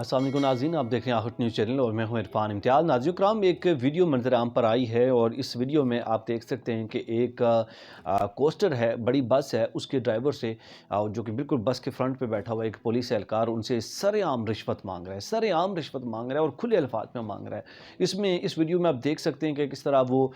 السلام علیکم ناظرین، آپ دیکھ رہے ہیں آہٹ نیوز چینل اور میں ہوں عرفان امتیاز۔ ناظرین کرام، ایک ویڈیو منظر عام پر آئی ہے اور اس ویڈیو میں آپ دیکھ سکتے ہیں کہ ایک کوسٹر ہے، بڑی بس ہے، اس کے ڈرائیور سے جو کہ بالکل بس کے فرنٹ پہ بیٹھا ہوا ایک پولیس اہلکار ان سے سر عام رشوت مانگ رہا ہے، سر عام رشوت مانگ رہا ہے اور کھلے الفاظ میں مانگ رہا ہے۔ اس ویڈیو میں آپ دیکھ سکتے ہیں کہ کس طرح وہ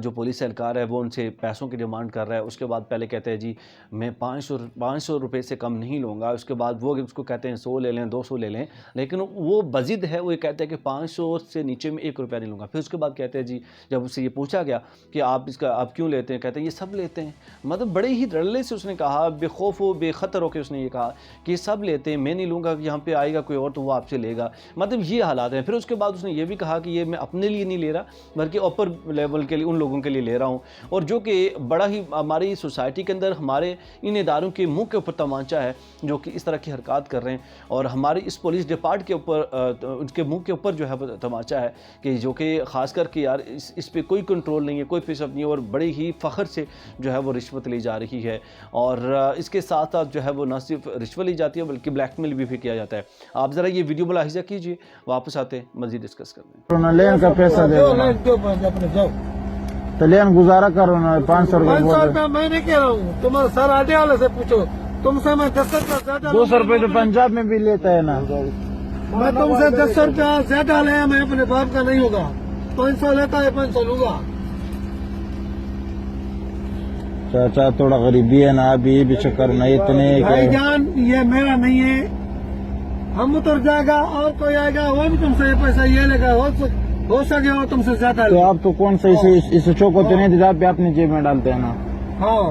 جو پولیس اہلکار ہے وہ ان سے پیسوں کی ڈیمانڈ کر رہا ہے۔ اس کے بعد پہلے کہتے ہیں جی میں 500 روپے سے کم نہیں لوں گا، اس کے بعد وہ اس کو کہتے ہیں 100 لے لیں 200 لے لیں، لیکن وہ بزد ہے، وہ یہ کہتا ہے کہ 500 سے نیچے میں 1 روپیہ نہیں لوں گا۔ پھر اس کے بعد کہتے ہیں جی، جب اس سے یہ پوچھا گیا کہ آپ کیوں لیتے ہیں، کہتے ہیں یہ سب لیتے ہیں۔ مطلب بڑے ہی دھڑلے سے اس نے کہا، بے خوف و بے خطر ہو کے اس نے یہ کہا کہ یہ سب لیتے ہیں، میں نہیں لوں گا، یہاں پہ آئے گا کوئی اور تو وہ آپ سے لے گا۔ مطلب یہ حالات ہیں۔ پھر اس کے بعد اس نے یہ بھی کہا کہ یہ میں اپنے لیے نہیں لے رہا بلکہ اوپر لیول کے لیے ان لوگوں کے لیے لے رہا ہوں، اور جو کہ بڑا ہی ہماری سوسائٹی کے اندر ہمارے ان اداروں کے منہ کے اوپر تمانچہ ہے جو کہ اس طرح کی حرکات کر رہے ہیں، اور ہماری اس پولیس ڈپارٹ کے اوپر ان کے منہ کے اوپر جو ہے تماچا ہے کہ جو کہ خاص کر کے یار اس پہ کوئی کنٹرول نہیں ہے، کوئی پیس اپ نہیں ہے، اور بڑی ہی فخر سے جو ہے وہ رشوت لی جا رہی ہے، اور اس کے ساتھ ساتھ جو ہے وہ نہ صرف رشوت لی جاتی ہے بلکہ بلیک میل بھی کیا جاتا ہے۔ آپ ذرا یہ ویڈیو ملاحظہ کیجئے، واپس آتے ہیں مزید ڈسکس کرتے ہیں۔ لین کا پیسہ دے تو لین گزارا کرو نا، 500 روپے میں نہیں کہہ رہا ہوں، تم سر آٹے والے سے پوچھو، تم سے میں 10 روپیہ زیادہ 200 روپے تو پنجاب میں بھی لیتا ہے نا۔ میں تم سے 10 روپیہ زیادہ لیا، میں اپنے باپ کا نہیں ہوگا، 500 لیتا ہے 500 لوں گا۔ چاچا تھوڑا غریبی ہے نا، ابھی بھی چکر نہیں اتنے بھائی جان یہ میرا نہیں ہے، ہم اتر جائے گا اور کوئی آئے گا وہ بھی تم سے یہ پیسہ یہ لے گا، ہو سکے وہ تم سے زیادہ تو لے۔ آپ تو کون سا اس چوکو تو نہیں دیتا، آپ اپنی جیب میں ڈالتے ہیں نا۔ ہاں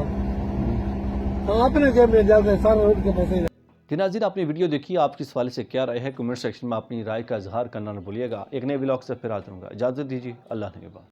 اپنے جیب میں جاتے ہیں، سارے روڈ کے پیسے۔ جی ناظرین، آپ نے ویڈیو دیکھی، آپ کی اس حوالے سے کیا رائے ہے؟ کمنٹ سیکشن میں اپنی رائے کا اظہار کرنا نہ بھولیے گا۔ ایک نئے ولاگ سے پھر حاضر ہوں گا، اجازت دیجیے، اللہ نگہبان۔